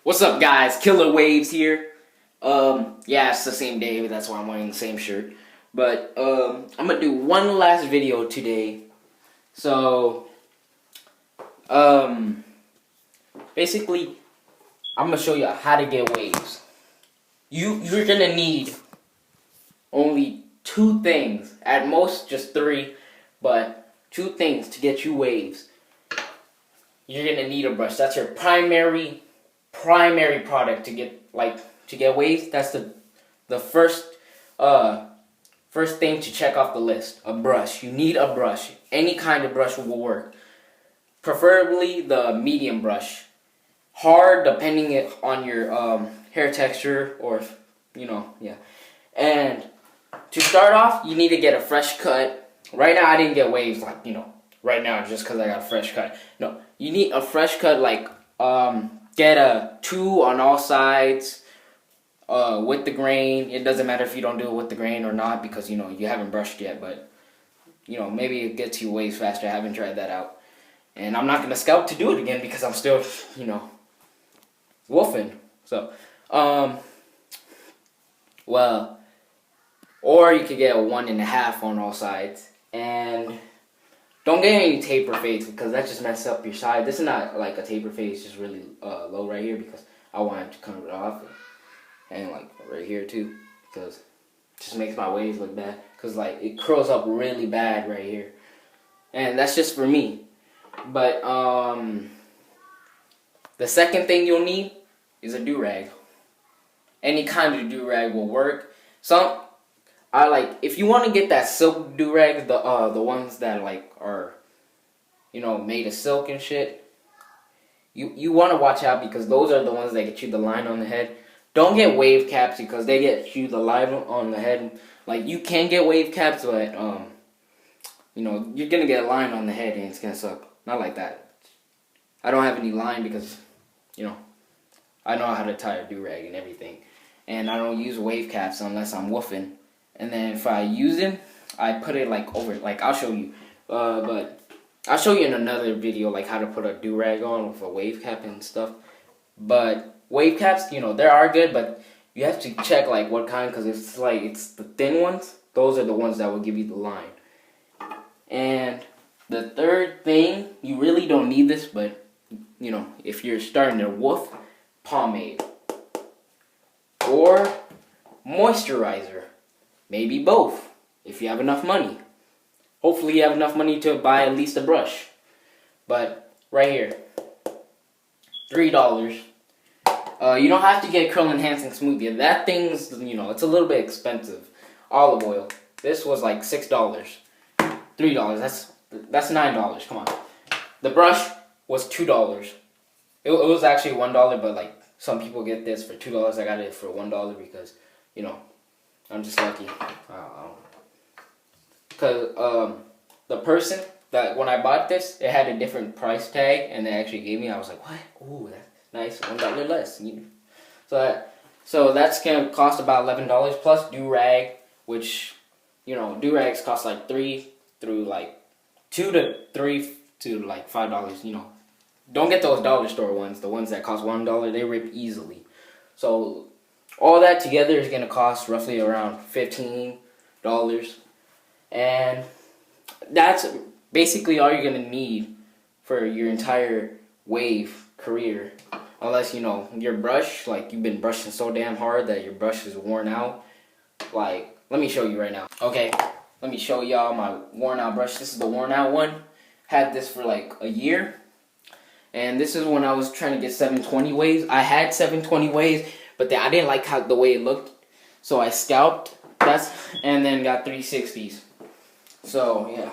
What's up, guys? Killer Waves here. Yeah, it's the same day, that's why I'm wearing the same shirt. But I'm gonna do one last video today. So basically, I'm gonna show you how to get waves. You're gonna need only two things, at most just three, but two things to get you waves. You're gonna need a brush. That's your primary product to get waves. That's the first thing to check off the list. A brush. You need a brush. Any kind of brush will work. Preferably the medium brush. Hard depending on your hair texture or yeah. And to start off, you need to get a fresh cut. Right now I didn't get waves right now just because I got a fresh cut. No, you need a fresh cut get a 2 on all sides with the grain. It doesn't matter if you don't do it with the grain or not because you haven't brushed yet, but maybe it gets you waves faster. I haven't tried that out. And I'm not going to scout to do it again because I'm still, woofing. So, well, or you could get a 1.5 on all sides. And don't get any taper fades because that just messes up your side. This is not like a taper fade, it's just really low right here because I want it to come off. And like right here too because it just makes my waves look bad. Because it curls up really bad right here. And that's just for me. But the second thing you'll need is a do-rag. Any kind of do-rag will work. If you want to get that silk do-rag, the ones that are made of silk and shit, you want to watch out because those are the ones that get you the line on the head. Don't get wave caps because they get you the line on the head. You can get wave caps, but you're gonna get a line on the head and it's gonna suck. Not like that. I don't have any line because I know how to tie a do-rag and everything, and I don't use wave caps unless I'm woofing. And then if I use them, I put it over. I'll show you, but I'll show you in another video how to put a do-rag on with a wave cap and stuff. But wave caps, they are good, but you have to check what kind because it's the thin ones. Those are the ones that will give you the line. And the third thing, you really don't need this, but if you're starting to woof, pomade or moisturizer. Maybe both, if you have enough money. Hopefully you have enough money to buy at least a brush. But, right here, $3. You don't have to get Curl Enhancing Smoothie. That thing's, it's a little bit expensive. Olive oil. This was $6. $3, that's $9, come on. The brush was $2. It was actually $1, but some people get this for $2. I got it for $1 because, I'm just lucky. Because the person that when I bought this, it had a different price tag, and they actually gave me. I was like, what? Ooh, that's nice. $1 less. So that's gonna cost about $11 plus do-rag, which do-rags cost $2 to $3 to $5. Don't get those dollar store ones. The ones that cost $1, they rip easily. So all that together is going to cost roughly around $15. And that's basically all you're going to need for your entire wave career. Unless, your brush, you've been brushing so damn hard that your brush is worn out. Let me show you right now. Okay, let me show y'all my worn out brush. This is the worn out one. Had this for a year. And this is when I was trying to get 720 waves. I had 720 waves, but I didn't like the way it looked. So I scalped and then got 360s. So, yeah.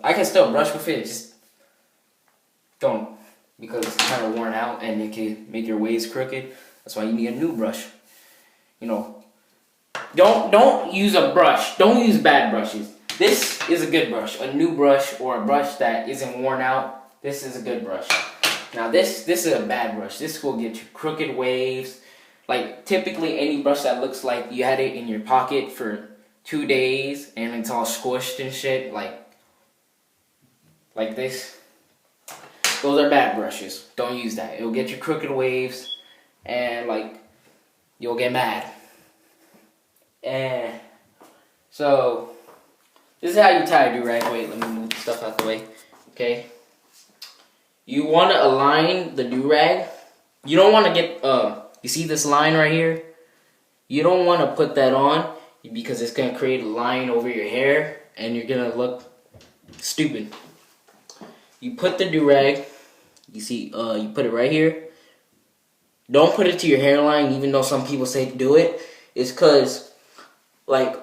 I can still brush with it, just don't. Because it's kind of worn out and it can make your waves crooked. That's why you need a new brush. Don't use a brush. Don't use bad brushes. This is a good brush. A new brush or a brush that isn't worn out. This is a good brush. Now this is a bad brush. This will get you crooked waves. Typically any brush that looks like you had it in your pocket for 2 days and it's all squished and shit like this. Those are bad brushes. Don't use that. It'll get you crooked waves, and like you'll get mad. And so this is how you tie a do-rag. Wait, let me move the stuff out the way. Okay. You want to align the do-rag. You don't want to get you see this line right here? You don't want to put that on because it's going to create a line over your hair and you're going to look stupid. You put the do-rag, you see, you put it right here. Don't put it to your hairline, even though some people say to do it. It's because, like,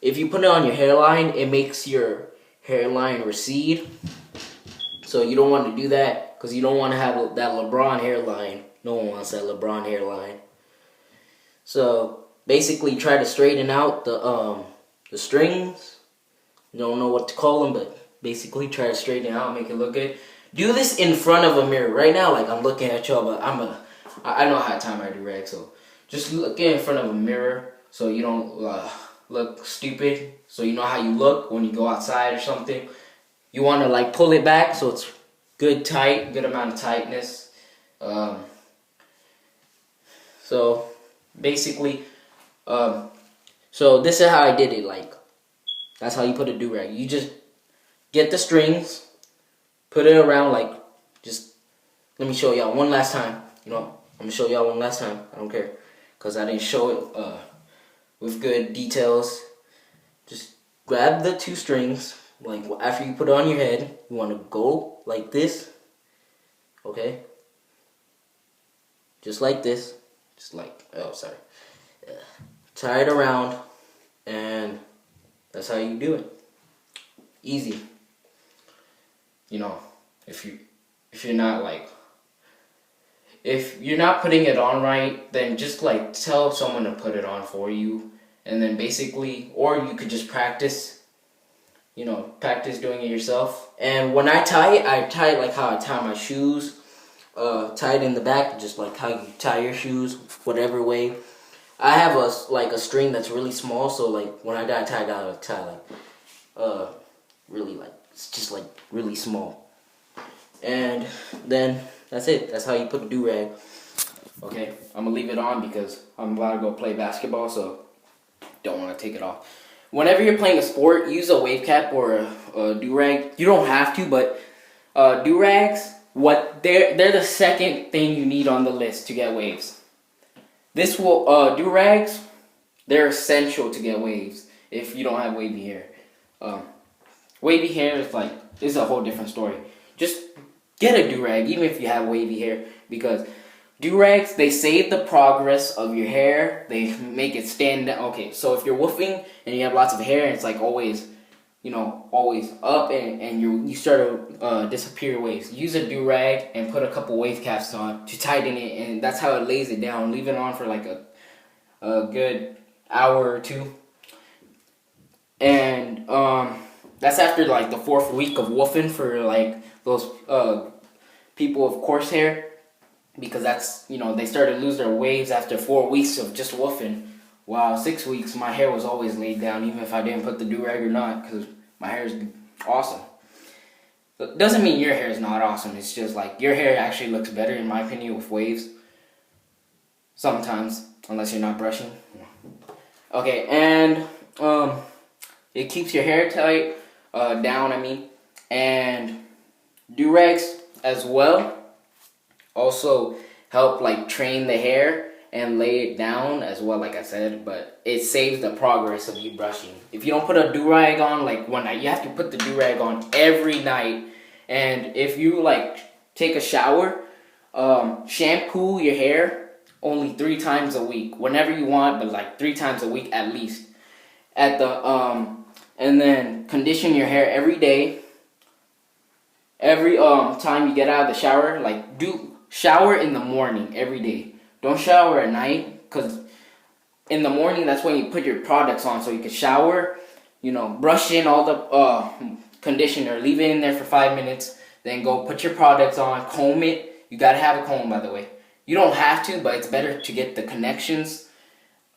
if you put it on your hairline, it makes your hairline recede. So you don't want to do that because you don't want to have that LeBron hairline. No one wants that LeBron hairline. So basically, try to straighten out the strings. You don't know what to call them, but basically try to straighten it out, make it look good. Do this in front of a mirror. Right now, like, I'm looking at y'all, but I know how to tie my do-rag, so just look in front of a mirror so you don't look stupid. So you know how you look when you go outside or something. You want to, like, pull it back so it's good amount of tightness. So basically, so this is how I did it. Like, that's how you put a do-rag. You just get the strings, put it around, like, just, let me show y'all one last time. You know, I'm going to show y'all one last time. I don't care, because I didn't show it with good details. Just grab the two strings, like, after you put it on your head, you want to go like this, okay? Just like this. Just like, oh, sorry. Tie it around, and that's how you do it. Easy. You know, if you're not, like, if you're not putting it on right, then just, like, tell someone to put it on for you, and then basically, or you could just practice, you know, practice doing it yourself. And when I tie it like how I tie my shoes. Tie it in the back, just like how you tie your shoes, whatever way. I have a string that's really small, so like when I tie, I gotta tie like really, like, it's just like really small. And then that's it. That's how you put a do-rag. Okay, I'm gonna leave it on because I'm about to go play basketball, so don't want to take it off. Whenever you're playing a sport, use a wave cap or a do-rag. You don't have to, but do-rags, they're the second thing you need on the list to get waves. This will do-rags, they're essential to get waves if you don't have wavy hair. Wavy hair is a whole different story. Just get a do-rag even if you have wavy hair, because do-rags, they save the progress of your hair. They make it stand out. Okay, so if you're woofing and you have lots of hair and it's like always, you know, always up and you start to disappear waves, use a do-rag and put a couple wave caps on to tighten it, and that's how it lays it down. Leave it on for like a good hour or two. And that's after like the 4th week of woofing for like those people of coarse hair, because that's, you know, they start to lose their waves after 4 weeks of just woofing. Wow, 6 weeks, my hair was always laid down, even if I didn't put the do-rag or not, because my hair is awesome. It doesn't mean your hair is not awesome. It's just like your hair actually looks better, in my opinion, with waves. Sometimes, unless you're not brushing. Okay, and it keeps your hair tight, down, I mean. And do-rags as well also help like train the hair and lay it down as well, like I said, but it saves the progress of you brushing. If you don't put a do-rag on like one night, you have to put the do-rag on every night. And if you like take a shower, shampoo your hair only 3 times a week, whenever you want, but like 3 times a week at least. And then condition your hair every day. Every time you get out of the shower, like shower in the morning every day. Don't shower at night, because in the morning, that's when you put your products on, so you can shower, you know, brush in all the conditioner, leave it in there for 5 minutes, then go put your products on, comb it. You gotta have a comb, by the way. You don't have to, but it's better to get the connections.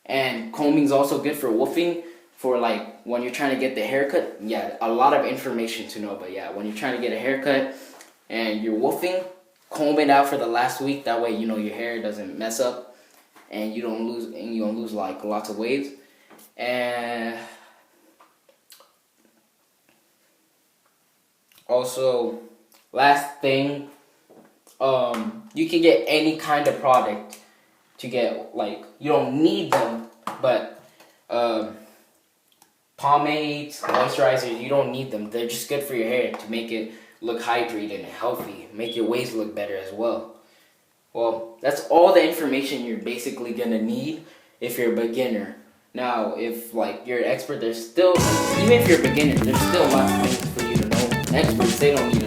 And combing is also good for woofing, for like when you're trying to get the haircut. Yeah, a lot of information to know, but yeah, when you're trying to get a haircut, and you're woofing, comb it out for the last week. That way, your hair doesn't mess up, and you don't lose like lots of waves. And also, last thing, you can get any kind of product to get, like, you don't need them, but pomades, moisturizers, you don't need them. They're just good for your hair to make it look hydrated and healthy, make your waves look better as well. Well, that's all the information you're basically gonna need if you're a beginner. Now, if like you're an expert, there's still, even if you're a beginner, there's still lots of things for you to know. Experts, they don't need